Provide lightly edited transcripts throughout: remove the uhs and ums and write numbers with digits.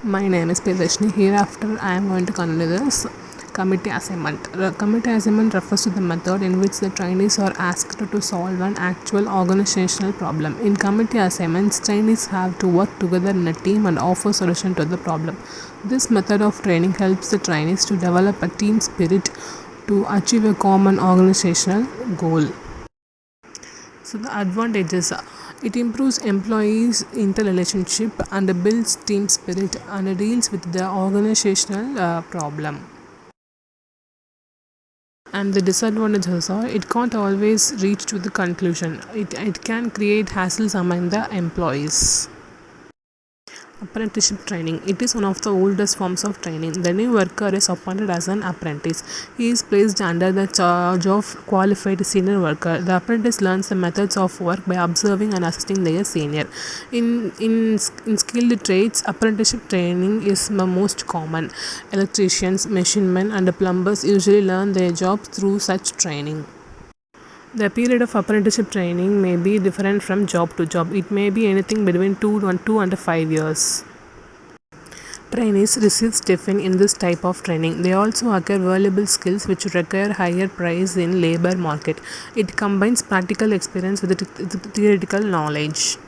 My name is Piyadashni. Hereafter, I am going to convey this committee assignment. Committee assignment refers to the method in which the trainees are asked to solve an actual organizational problem. In committee assignments, trainees have to work together in a team and offer solution to the problem. This method of training helps the trainees to develop a team spirit to achieve a common organizational goal. So the advantages, it improves employees interrelationship and builds team spirit and deals with the organizational problem. And the disadvantages are it can't always reach to the conclusion. It can create hassles among the employees. Apprenticeship training. It is one of the oldest forms of training. The new worker is appointed as an apprentice. He is placed under the charge of qualified senior worker. The apprentice learns the methods of work by observing and assisting their senior. In skilled trades, apprenticeship training is the most common. Electricians, machinemen, and plumbers usually learn their job through such training. The period of apprenticeship training may be different from job to job. It may be anything between 2 and 5 years. Trainees receive stipend in this type of training. They also acquire valuable skills which require higher price in labor market. It combines practical experience with the theoretical knowledge.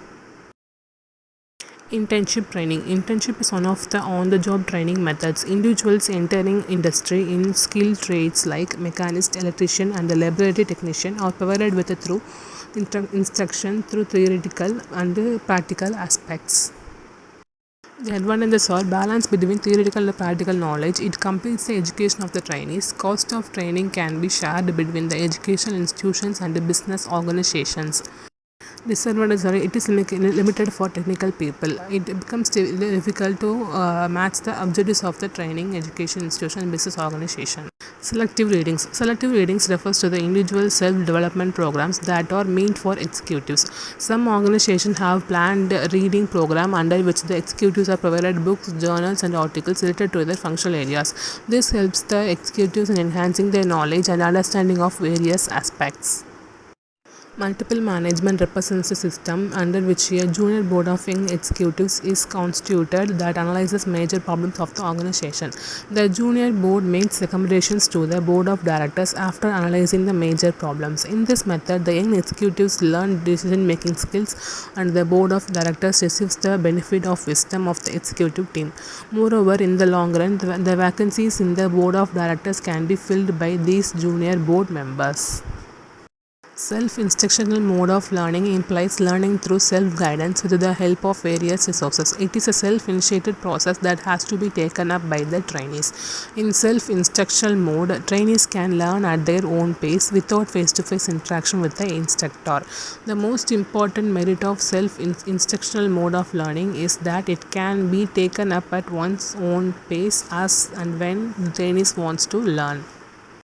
Internship training. Internship is one of the on-the-job training methods. Individuals entering industry in skilled trades like mechanist, electrician, and the laboratory technician are provided with through instruction through theoretical and practical aspects. The advantages are balance between theoretical and practical knowledge. It completes the education of the trainees. Cost of training can be shared between the educational institutions and the business organizations. Disadvantages are it is limited for technical people. It becomes difficult to match the objectives of the training, education institution, and business organization. Selective readings. Selective readings refers to the individual self-development programs that are meant for executives. Some organizations have planned reading program under which the executives are provided books, journals, and articles related to their functional areas. This helps the executives in enhancing their knowledge and understanding of various aspects. Multiple management represents a system under which a junior board of young executives is constituted that analyzes major problems of the organization. The junior board makes recommendations to the board of directors after analyzing the major problems. In this method, the young executives learn decision-making skills and the board of directors receives the benefit of wisdom of the executive team. Moreover, in the long run, the vacancies in the board of directors can be filled by these junior board members. Self-instructional mode of learning implies learning through self-guidance with the help of various resources. It is a self-initiated process that has to be taken up by the trainees. In self-instructional mode, trainees can learn at their own pace without face-to-face interaction with the instructor. The most important merit of self-instructional mode of learning is that it can be taken up at one's own pace as and when the trainees wants to learn.